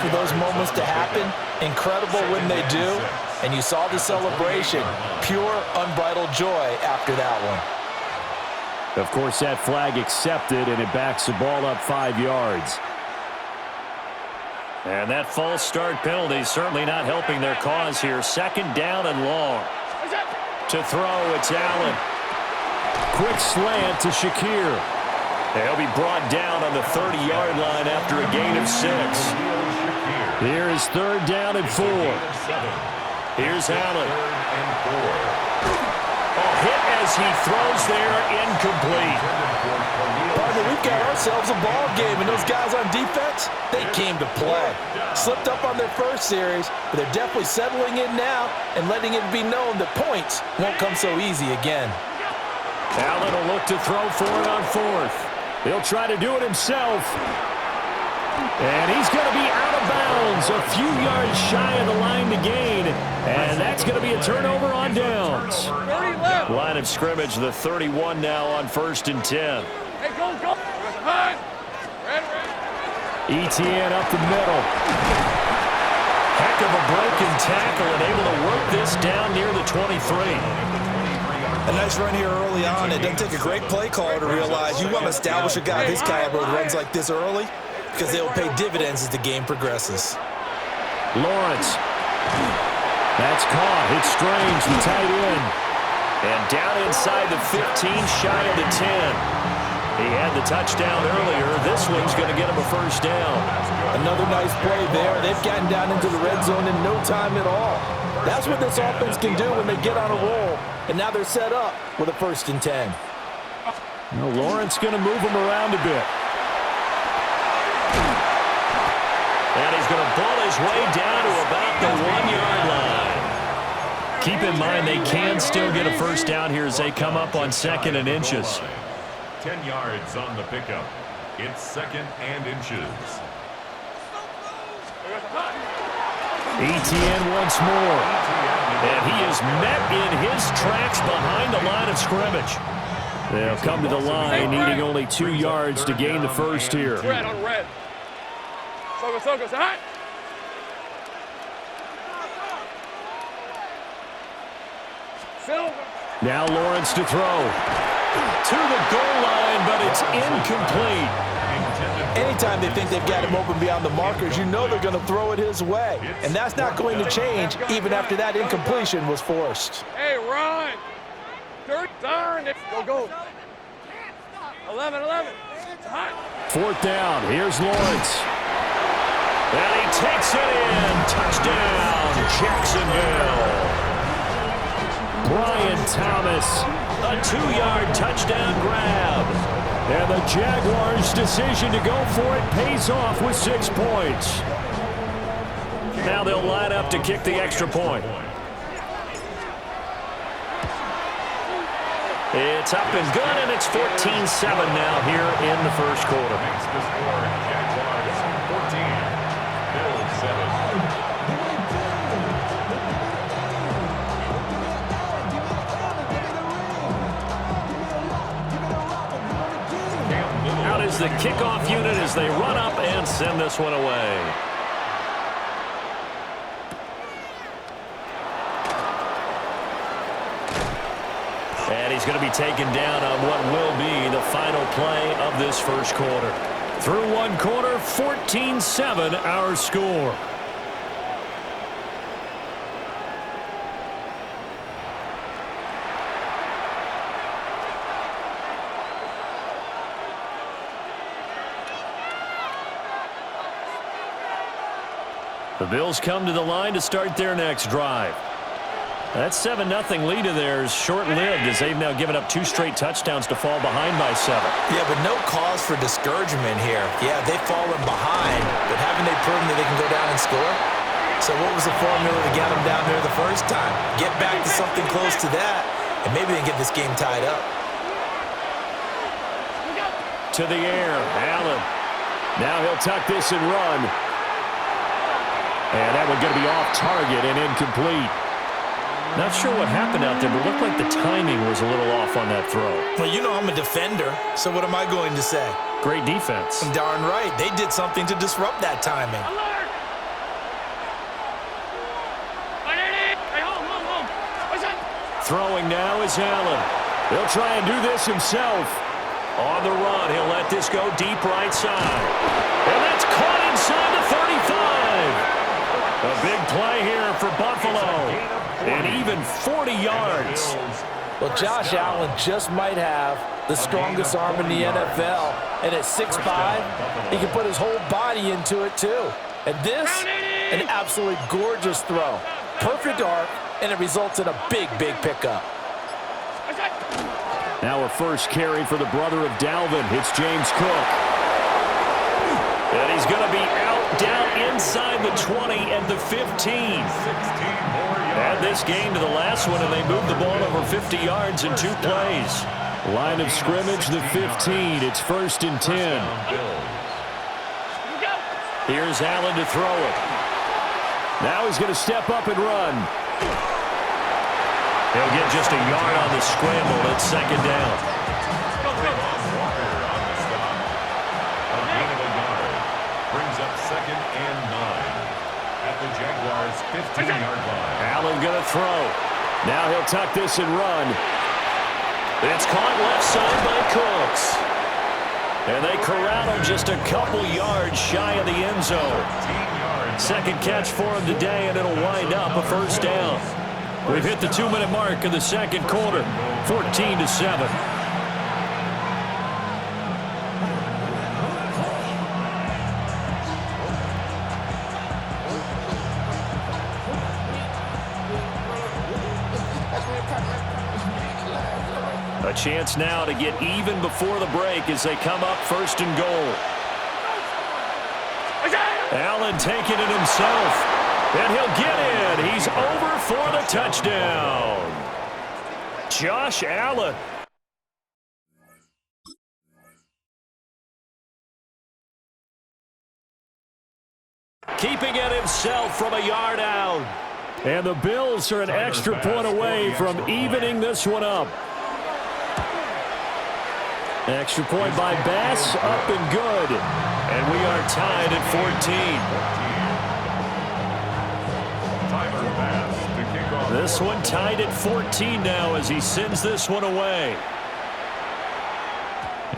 for those moments to happen. Incredible when they do. And you saw the celebration. Pure, unbridled joy after that one. Of course, that flag accepted, and it backs the ball up 5 yards. And that false start penalty certainly not helping their cause here. Second down and long. To throw, it's Allen. Quick slant to Shakir. He'll be brought down on the 30-yard line after a gain of 6. Here is third down and 4. Here's Allen. Hit as he throws there, incomplete. Partner, we've got ourselves a ball game, and those guys on defense, they came to play. Slipped up on their first series, but they're definitely settling in now and letting it be known that points won't come so easy again. Allen will look to throw for it on 4th. He'll try to do it himself. And he's going to be out of bounds, a few yards shy of the line to gain. And that's going to be a turnover on downs. Line of scrimmage, the 31 now on 1st and 10. Hey, go. ETN up the middle. Heck of a broken tackle and able to work this down near the 23. A nice run here early on. It doesn't take a great play caller to realize you want to establish a guy of his caliber who runs like this early, because they will pay dividends as the game progresses. Lawrence. That's caught. It's Strange, the tight end. And down inside the 15, shy of the 10. He had the touchdown earlier. This one's going to get him a first down. Another nice play there. They've gotten down into the red zone in no time at all. That's what this offense can do when they get on a roll. And now they're set up with a 1st and 10. Now Lawrence going to move him around a bit. And he's going to ball his way down to about the 1-yard line. Keep in mind they can still get a first down here as they come up on 2nd and inches. 10 yards on the pickup. It's 2nd and inches. ETN once more. And he is met in his tracks behind the line of scrimmage. They'll come to the line, needing only 2 yards to gain the first here. Red on red. Soga, hot. Now Lawrence to throw. To the goal line, but it's incomplete. Anytime they think they've got him open beyond the markers, you know they're going to throw it his way. And that's not going to change even after that incompletion was forced. Hey, run. Darn it. Go. 11. It's hot. 4th down. Here's Lawrence. And he takes it in. Touchdown, Jacksonville. Brian Thomas. A 2-yard touchdown grab. And the Jaguars' decision to go for it pays off with 6 points. Now they'll line up to kick the extra point. It's up and good, and it's 14-7 now here in the first quarter. Jaguars 14, Bills 7. Out is the kickoff unit as they run up and send this one away. And he's going to be taken down on what will be the final play of this first quarter. Through one quarter, 14-7 our score. The Bills come to the line to start their next drive. That 7-0 lead of theirs short-lived as they've now given up 2 straight touchdowns to fall behind by 7. Yeah, but no cause for discouragement here. Yeah, they've fallen behind, but haven't they proven that they can go down and score? So what was the formula to get them down there the first time? Get back to something close to that, and maybe they can get this game tied up. To the air, Allen. Now he'll tuck this and run. And that one going to be off target and incomplete. Not sure what happened out there, but it looked like the timing was a little off on that throw. Well, you know I'm a defender, so what am I going to say? Great defense. Darn right. They did something to disrupt that timing. Throwing now is Allen. He'll try and do this himself. On the run, he'll let this go deep right side. And that's caught inside the 35. A big play here for Buffalo. And even 40 yards. Well, Josh Allen just might have the strongest arm in the NFL. And at 6'5", he can put his whole body into it too. And this, an absolutely gorgeous throw. Perfect arc, and it results in a big, big pickup. Now a first carry for the brother of Dalvin. It's James Cook. And he's going to be out down inside the 20 and the 15. Add this game to the last one, and they moved the ball over 50 yards in 2 plays. Line of scrimmage, the 15. It's 1st and 10. Here's Allen to throw it. Now he's going to step up and run. He'll get just a yard on the scramble. It's 2nd down. Brings up 2nd and 9 at the Jaguars' 15-yard line. Allen going to throw. Now he'll tuck this and run. It's caught left side by Cooks. And they corral him just a couple yards shy of the end zone. 2nd catch for him today, and it'll wind up a 1st down. We've hit the 2-minute mark of the 2nd quarter, 14-7. A chance now to get even before the break as they come up 1st and goal. Allen taking it himself. And he'll get in. He's over for the touchdown. Josh Allen. Keeping it himself from a yard out. And the Bills are an extra point away from evening this one up. Extra point by Bass, up and good. And we are tied at 14. This one tied at 14 now as he sends this one away.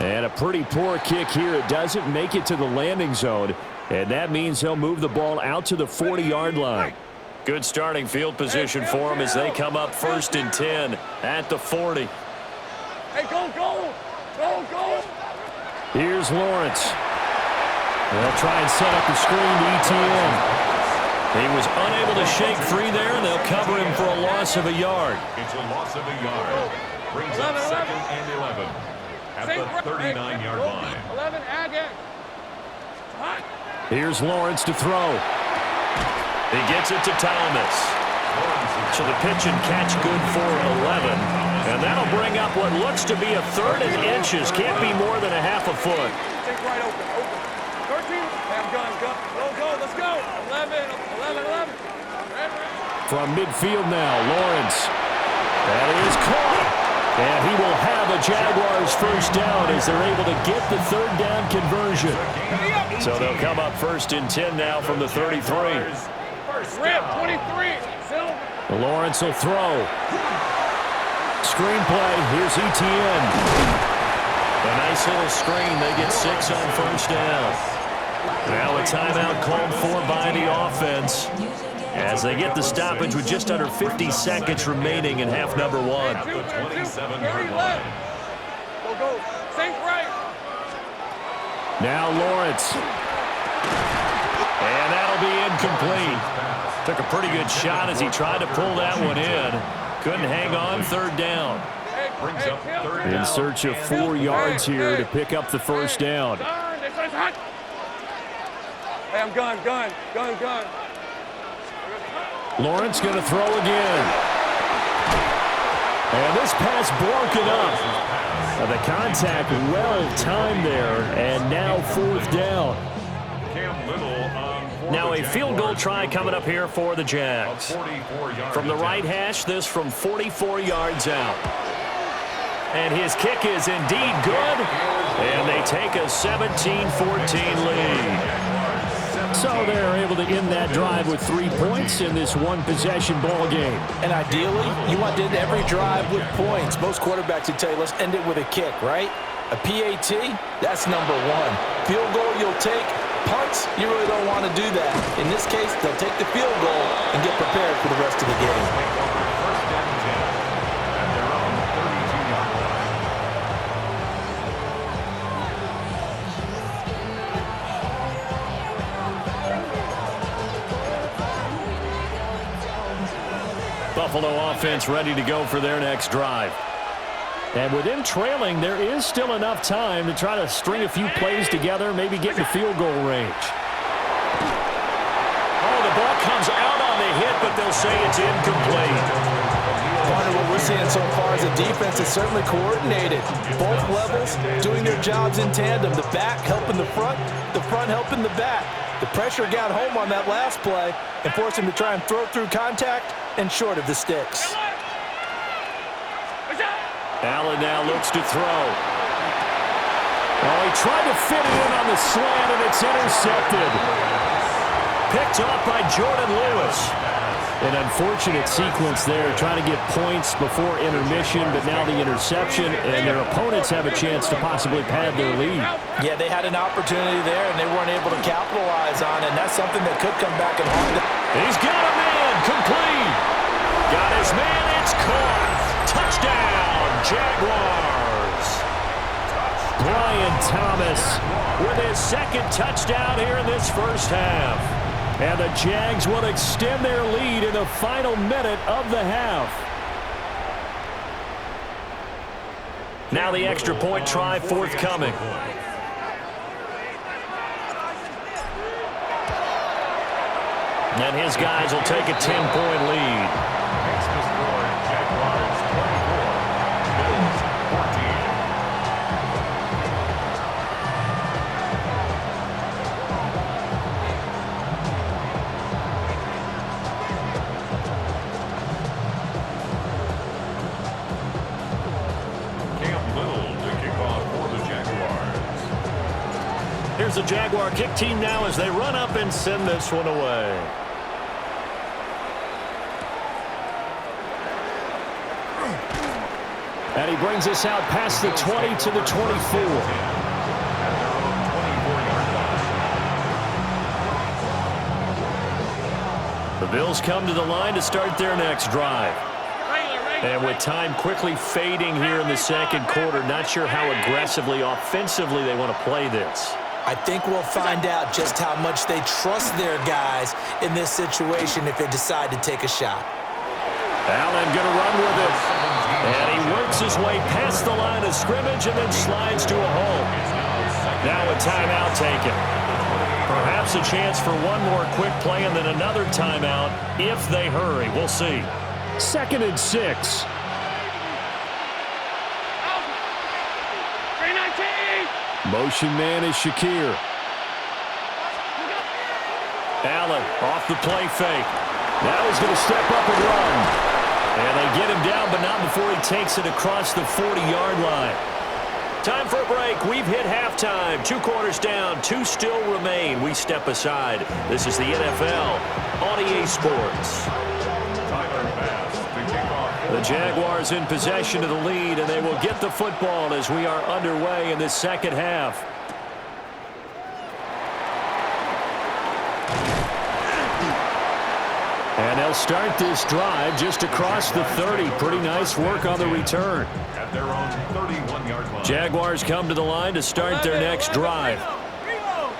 And a pretty poor kick here. It doesn't make it to the landing zone. And that means he'll move the ball out to the 40-yard line. Good starting field position for him as they come up 1st and 10 at the 40. Hey, go, go! Go, go! Here's Lawrence. They'll try and set up the screen to ETN. He was unable to shake free there, and they'll cover him for a loss of a yard. It's a loss of a yard. Brings up 2nd and 11 at the 39-yard line. 11, again. Here's Lawrence to throw. He gets it to Thomas. So the pitch and catch good for 11. And that'll bring up what looks to be a 3rd and inches. Can't be more than a half a foot. Take right open. 13. Have gun. Go, let's go. 11. From midfield now, Lawrence. That is caught. And he will have a Jaguars 1st down as they're able to get the 3rd down conversion. So they'll come up 1st and 10 now from the 33. Rip, 23. Lawrence will throw. Screenplay. Here's ETN. A nice little screen. They get 6 on 1st down. Now a timeout called for by the offense as they get the stoppage with just under 50 seconds remaining in half number 1. At the 27-yard line. Go. Think right. Now Lawrence. And that'll be incomplete. Took a pretty good shot as he tried to pull that one in. Couldn't hang on 3rd down. Brings up 3rd down. In search of 4 yards here to pick up the 1st down. Hey, I'm gun. Lawrence going to throw again. And this pass broken up. The contact well timed there, and now 4th down. Now a field goal try coming up here for the Jags. From the right hash, this from 44 yards out. And his kick is indeed good, and they take a 17-14 lead. So they're able to end that drive with 3 points in this one-possession ball game. And ideally, you want to end every drive with points. Most quarterbacks would tell you, let's end it with a kick, right? A PAT, that's number one. Field goal you'll take. Punts, you really don't want to do that. In this case, they'll take the field goal and get prepared for the rest of the game. First and 10 at their own 32-yard line. Buffalo offense ready to go for their next drive. And with them trailing, there is still enough time to try to string a few plays together, maybe get in the field goal range. Oh, the ball comes out on the hit, but they'll say it's incomplete. Part of what we're seeing so far is a defense that's certainly coordinated. Both levels doing their jobs in tandem. The back helping the front helping the back. The pressure got home on that last play and forced him to try and throw through contact and short of the sticks. Allen now looks to throw. Oh, he tried to fit it in on the slant, and it's intercepted. Picked off by Jordan Lewis. An unfortunate sequence there, trying to get points before intermission, but now the interception, and their opponents have a chance to possibly pad their lead. Yeah, they had an opportunity there, and they weren't able to capitalize on it, and that's something that could come back and haunt them. He's got a man, complete. Got his man, it's caught. Touchdown, Jaguars. Brian Thomas with his second touchdown here in this first half. And the Jags will extend their lead in the final minute of the half. Now the extra point try forthcoming. And his guys will take a 10-point lead. Makes the score Jaguars 24, Bills 14. Here's the Jaguar kick team now as they run up and send this one away. And he brings us out past the 20 to the 24. The Bills come to the line to start their next drive. And with time quickly fading here in the second quarter, not sure how aggressively, offensively they want to play this. I think we'll find out just how much they trust their guys in this situation if they decide to take a shot. Allen going to run with it. And he works his way past the line of scrimmage and then slides to a hole. Now a timeout taken. Perhaps a chance for one more quick play and then another timeout if they hurry. We'll see. 2nd and 6. Motion man is Shakir. Allen off the play fake. Now he's going to step up and run. And they get him down, but not before he takes it across the 40-yard line. Time for a break. We've hit halftime. 2 quarters down. 2 still remain. We step aside. This is the NFL on EA Sports. The Jaguars in possession of the lead, and they will get the football as we are underway in this second half. And they'll start this drive just across the 30. Pretty nice work on the return. At their own 31-yard line. Jaguars come to the line to start their next drive.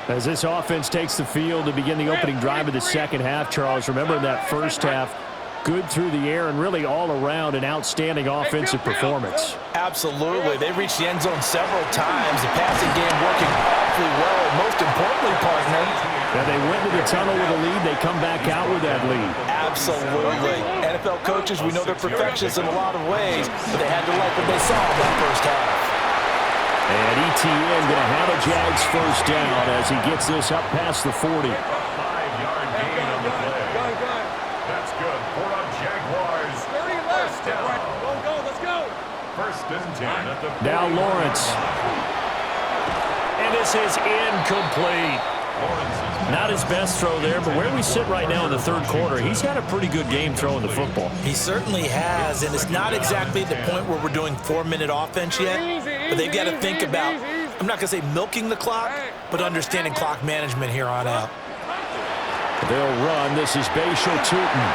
As this offense takes the field to begin the opening drive of the second half, Charles, remember in that first half, good through the air and really all around an outstanding offensive performance. Absolutely. They reached the end zone several times. The passing game working awfully well. And most importantly, partner, and they went to the tunnel with a lead. They come back out with that lead. Absolutely. NFL coaches, we know they're perfectionists in a lot of ways, but they had to like what they saw in that first half. And ETN going to have a Jags first down as he gets this up past the 40. 5-yard gain on the play. That's good for a Jaguars. 30 left. Down. Go, let's go. 1st and 10 at the Now Lawrence. And this is incomplete. Not his best throw there, but where we sit right now in the third quarter, he's had a pretty good game throwing the football. He certainly has, and it's not exactly the point where we're doing 4-minute offense yet, but they've got to think about, I'm not going to say milking the clock, but understanding clock management here on out. They'll run. This is Bashal Tootin.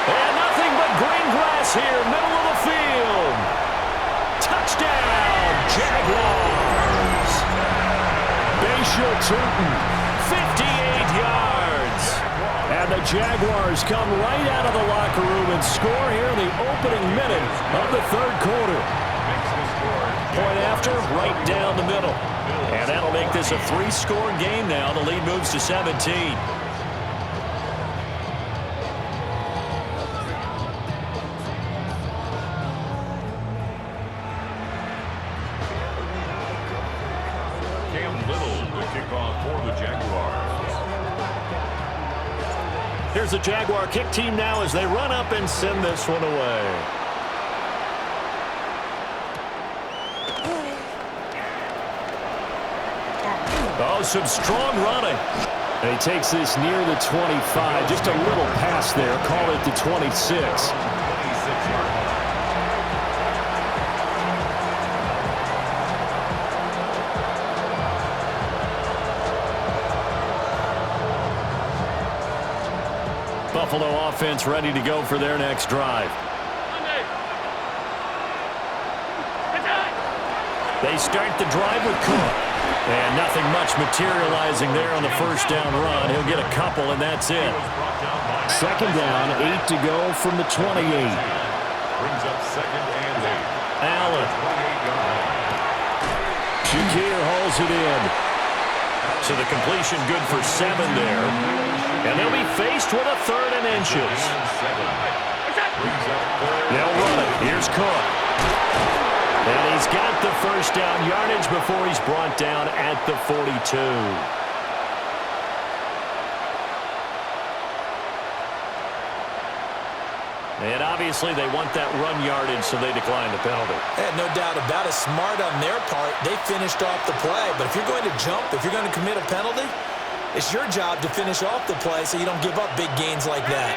And nothing but green grass here, middle of the field. Touchdown, Jaguars. Bashal Tootin, 58 yards. and the Jaguars come right out of the locker room and score here in the opening minute of the third quarter. Point after, right down the middle. And that'll make this a 3-score game now. The lead moves to 17. Here's the Jaguar kick team now as they run up and send this one away. Oh, some strong running. And he takes this near the 25. Just a little pass there. Call it the 26. Buffalo offense ready to go for their next drive. They start the drive with Cook. And nothing much materializing there on the first down run. He'll get a couple, and that's it. Second down, 8 to go from the 28. Brings up second and 8. Allen. Shakir hauls it in. So the completion good for 7 there. And they'll be faced with a 3rd and inches. They'll run it. Here's Cook. And he's got the first down yardage before he's brought down at the 42. And obviously they want that run yardage, so they decline the penalty. No doubt about it. Smart on their part. They finished off the play. But if you're going to jump, if you're going to commit a penalty, it's your job to finish off the play so you don't give up big gains like that.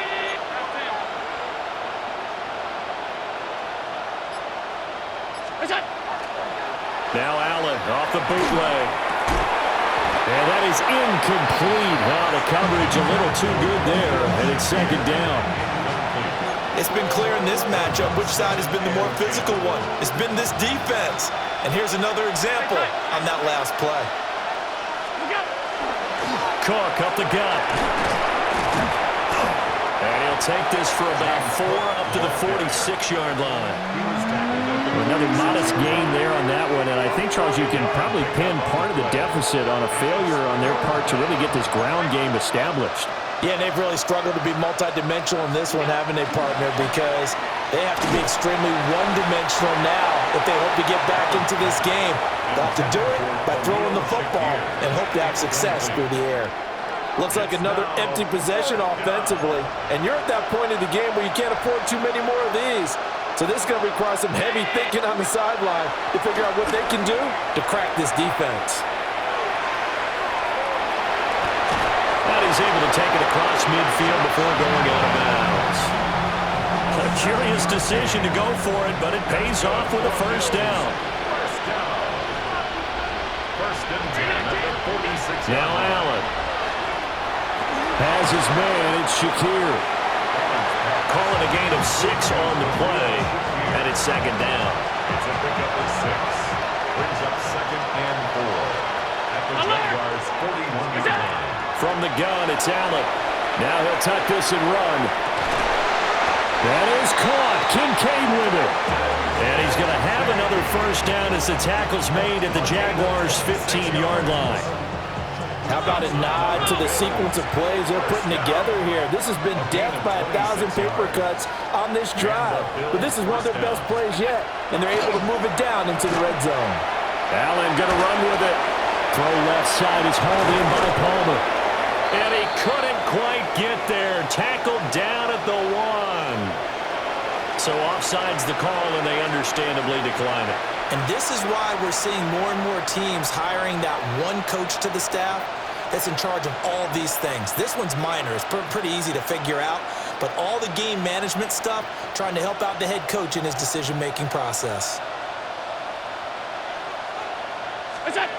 Now Allen off the bootleg. And that is incomplete. Oh, the coverage a little too good there. And it's second down. It's been clear in this matchup which side has been the more physical one. It's been this defense. And here's another example on that last play. Cook up the gut. And he'll take this for about 4 up to the 46-yard line. Another modest gain there on that one. And I think, Charles, you can probably pin part of the deficit on a failure on their part to really get this ground game established. Yeah, and they've really struggled to be multidimensional in this one, haven't they, partner? Because they have to be extremely one-dimensional now if they hope to get back into this game. They'll have to do it by throwing the football and hope to have success through the air. Looks like another empty possession offensively, and you're at that point in the game where you can't afford too many more of these. So this is going to require some heavy thinking on the sideline to figure out what they can do to crack this defense. He's able to take it across midfield before going out of bounds. A curious decision to go for it, but it pays off with a first down. First and 10 at the 46. Now Allen. Has his man, it's Shakir. Calling a gain of 6 on the play, and it's second down. It's a pickup of 6. Brings up second and 4 at the Jaguars' 41-yard line. From the gun, it's Allen. Now he'll tuck this and run. That is caught. Kincaid with it. And he's going to have another first down as the tackle's made at the Jaguars' 15-yard line. How about a nod to the sequence of plays they're putting together here? This has been death by 1,000 paper cuts on this drive. But this is one of their best plays yet, and they're able to move it down into the red zone. Allen going to run with it. Throw left side is hauled in by Palmer. And he couldn't quite get there. Tackled down at the 1. So offside's the call, and they understandably decline it. And this is why we're seeing more and more teams hiring that one coach to the staff that's in charge of all these things. This one's minor. It's pretty easy to figure out, but all the game management stuff, trying to help out the head coach in his decision-making process.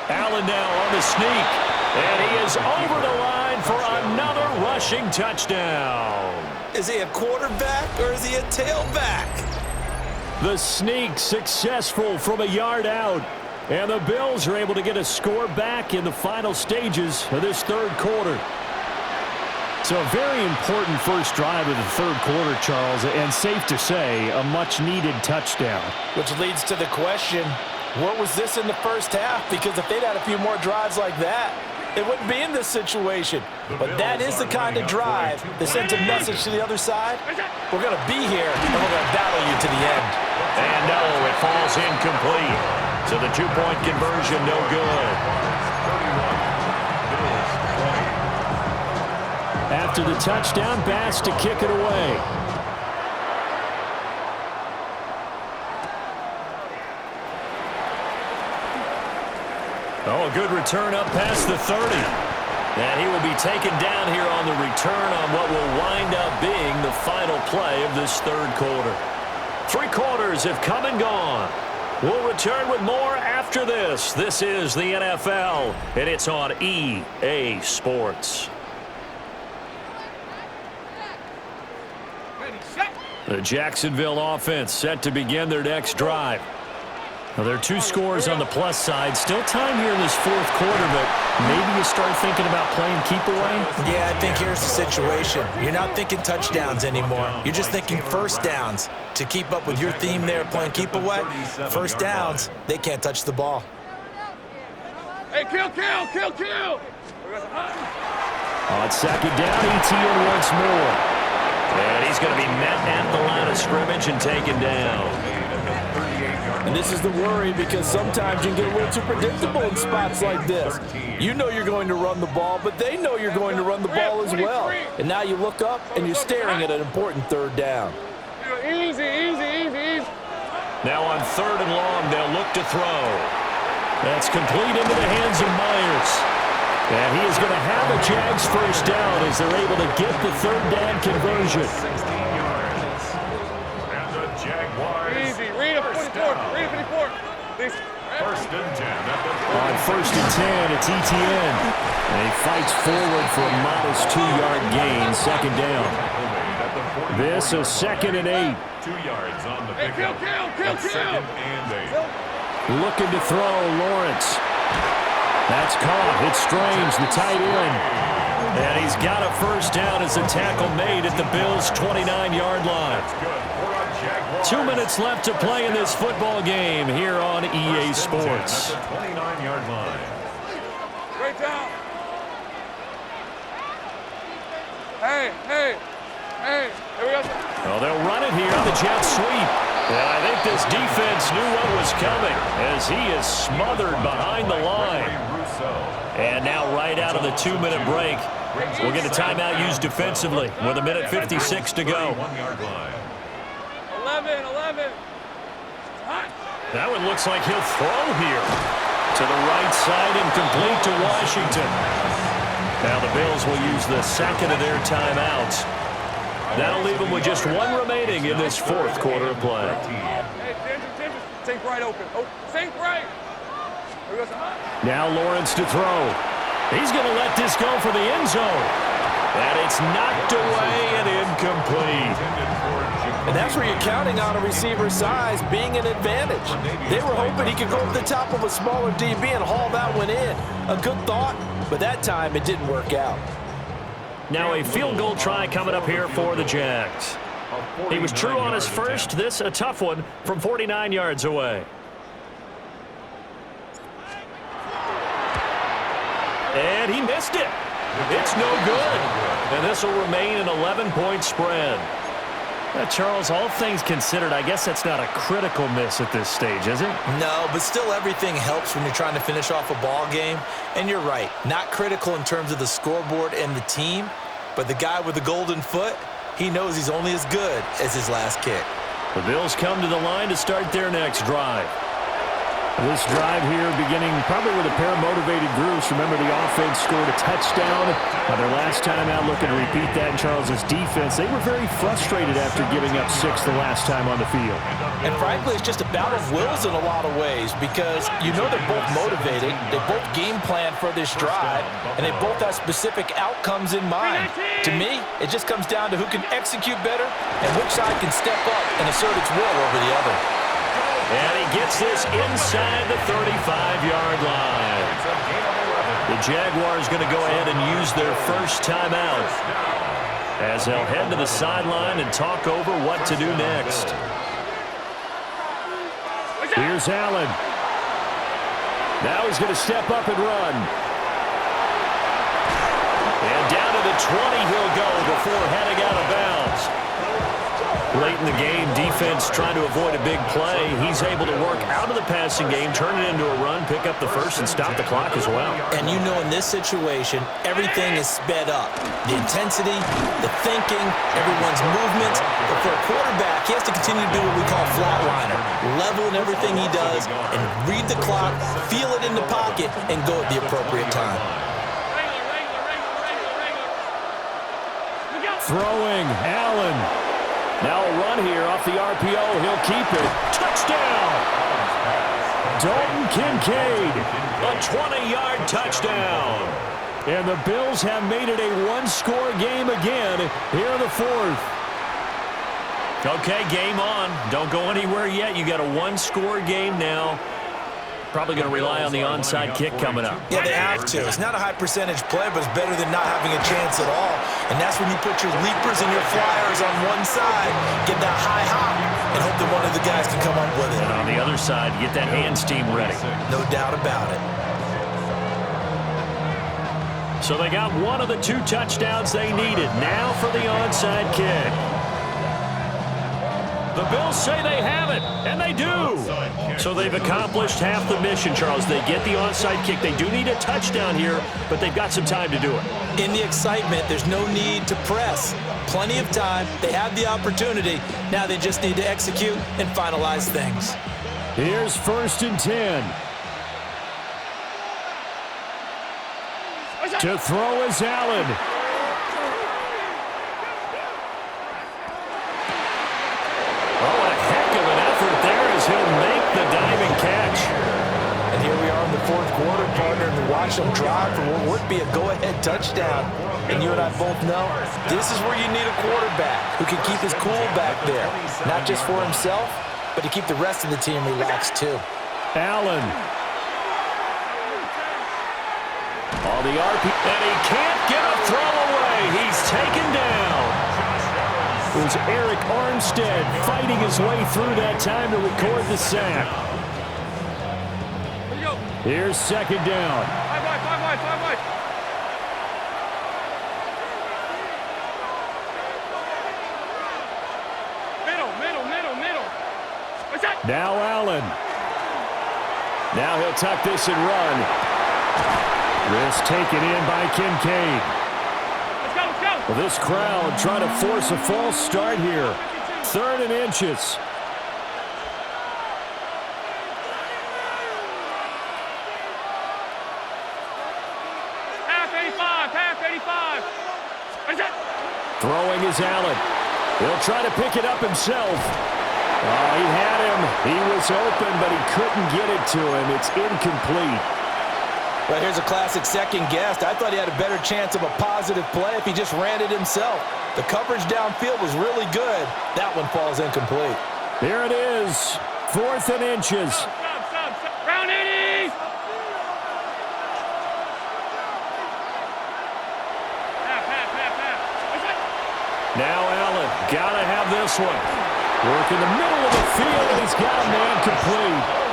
Allen now on the sneak, and he is over the line for another rushing touchdown. Is he a quarterback or is he a tailback? The sneak successful from a yard out, and the Bills are able to get a score back in the final stages of this third quarter. So a very important first drive of the third quarter, Charles, and safe to say, a much-needed touchdown. Which leads to the question, what was this in the first half? Because if they'd had a few more drives like that, they wouldn't be in this situation. But that is the kind of drive that sends a message to the other side. We're going to be here, and we're going to battle you to the end. And no, it falls incomplete. So the two-point conversion, no good. After the touchdown, Bass to kick it away. Oh, a good return up past the 30. And he will be taken down here on the return on what will wind up being the final play of this third quarter. 3 quarters have come and gone. We'll return with more after this. This is the NFL, and it's on EA Sports. The Jacksonville offense set to begin their next drive. Now, there are 2 scores on the plus side. Still time here in this fourth quarter, but maybe you start thinking about playing keep away? Yeah, I think here's the situation. You're not thinking touchdowns anymore. You're just thinking first downs. To keep up with your theme there, playing keep away, first downs, they can't touch the ball. Hey, kill! On second down, ETN once more. And he's going to be met at the line of scrimmage and taken down. And this is the worry, because sometimes you can get a little too predictable in spots like this. You know you're going to run the ball, but they know you're going to run the ball as well. And now you look up and you're staring at an important third down. Easy. Now on third and long, they'll look to throw. That's complete into the hands of Myers. And he is going to have a Jags first down as they're able to get the third down conversion. 16 yards. And the Jaguars. Easy. Read a 54. First and 10 at the 40. On first and 10, it's ETN. And he fights forward for a modest 2-yard gain, second down. This is second and 8. 2 yards on the Hey, pickup. kill. Second and 8. Looking to throw, Lawrence. That's caught. It's Strange, the tight end. And he's got a first down as a tackle made at the Bills' 29-yard line. 2 minutes left to play in this football game here on EA Sports. 29-yard line. Great down. Hey. Here we go. Well, they'll run it here on the jet sweep. And I think this defense knew what was coming as he is smothered behind the line. And now right out of the 2-minute break, we'll get a timeout used defensively with 1:56 to go. 11. That one looks like he'll throw here. To the right side and complete to Washington. Now the Bills will use the second of their timeouts. That'll leave them with just 1 remaining in this fourth quarter of play. Hey, Ginger. Sink right open. Sink right. Here we go. Now Lawrence to throw. He's going to let this go for the end zone. And it's knocked away and incomplete. And that's where you're counting on a receiver's size being an advantage. They were hoping he could go over the top of a smaller DB and haul that one in. A good thought, but that time it didn't work out. Now a field goal try coming up here for the Jags. He was true on his first. This a tough one from 49 yards away. And he missed it. It's no good. And this will remain an 11-point spread. Charles, all things considered, I guess that's not a critical miss at this stage, is it? No, but still everything helps when you're trying to finish off a ball game. And you're right, not critical in terms of the scoreboard and the team, but the guy with the golden foot, he knows he's only as good as his last kick. The Bills come to the line to start their next drive. This drive here beginning probably with a pair of motivated groups. Remember, the offense scored a touchdown. Their last time out, looking to repeat that in Charles's defense. They were very frustrated after giving up 6 the last time on the field. And frankly, it's just a battle of wills in a lot of ways because you know they're both motivated. They both game plan for this drive, and they both have specific outcomes in mind. To me, it just comes down to who can execute better and which side can step up and assert its will over the other. And he gets this inside the 35-yard line. The Jaguars going to go ahead and use their first timeout as they'll head to the sideline and talk over what to do next. Here's Allen. Now he's going to step up and run. And down to the 20 he'll go before heading out of bounds. Late in the game, defense trying to avoid a big play. He's able to work out of the passing game, turn it into a run, pick up the first, and stop the clock as well. And you know in this situation, everything is sped up. The intensity, the thinking, everyone's movements. But for a quarterback, he has to continue to do what we call flatliner. Level in everything he does and read the clock, feel it in the pocket, and go at the appropriate time. Throwing, Allen. Now a run here off the RPO. He'll keep it. Touchdown! Dalton Kincaid. A 20-yard touchdown. And the Bills have made it a one-score game again here in the fourth. Okay, game on. Don't go anywhere yet. You got a one-score game now. Probably going to rely on the onside kick coming up. Yeah, they have to. It's not a high-percentage play, but it's better than not having a chance at all. And that's when you put your leapers and your flyers on one side, get that high hop, and hope that one of the guys can come up with it. And on the other side, get that hands team ready. No doubt about it. So they got one of the 2 touchdowns they needed. Now for the onside kick. The Bills say they have it, and they do. So they've accomplished half the mission, Charles. They get the onside kick. They do need a touchdown here, but they've got some time to do it. In the excitement, there's no need to press. Plenty of time. They have the opportunity. Now they just need to execute and finalize things. Here's 1st and 10. To throw is Allen. Oh, a heck of an effort there as he'll make the diving catch. And here we are in the 4th quarter, partner, and watch them drive for what would be a go-ahead touchdown. And you and I both know this is where you need a quarterback who can keep his cool back there. Not just for himself, but to keep the rest of the team relaxed too. Allen. On the RP, and he can't get a throw away. He's taken down. It was Eric Armstead fighting his way through that time to record the sack. Here's 2nd down. 5 wide. Middle. What's that? Now Allen. Now he'll tuck this and run. This taken in by Kincaid. Let's go. Well, this crowd trying to force a false start here. 3rd and inches. Half 85. What's that? Throwing is Allen. He'll try to pick it up himself. Oh, he had him. He was open, but he couldn't get it to him. It's incomplete. Well, here's a classic second guess. I thought he had a better chance of a positive play if he just ran it himself. The coverage downfield was really good. That one falls incomplete. Here it is. 4th and inches. Stop. Round 80. Half. What's that? Now Allen. Gotta have this one. Work in the middle of the field, and he's got a man complete.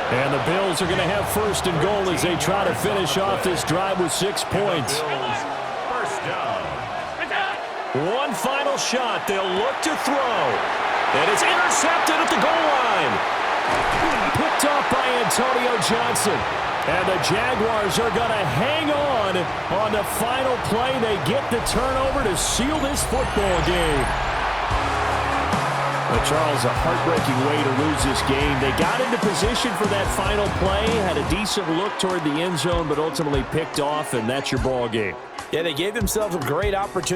And the Bills are going to have 1st and goal as they try to finish off this drive with 6 points. First down. One final shot. They'll look to throw. And it's intercepted at the goal line. Picked off by Antonio Johnson. And the Jaguars are going to hang on the final play. They get the turnover to seal this football game. Well, Charles, a heartbreaking way to lose this game. They got into position for that final play, had a decent look toward the end zone, but ultimately picked off, and that's your ball game. Yeah, they gave themselves a great opportunity.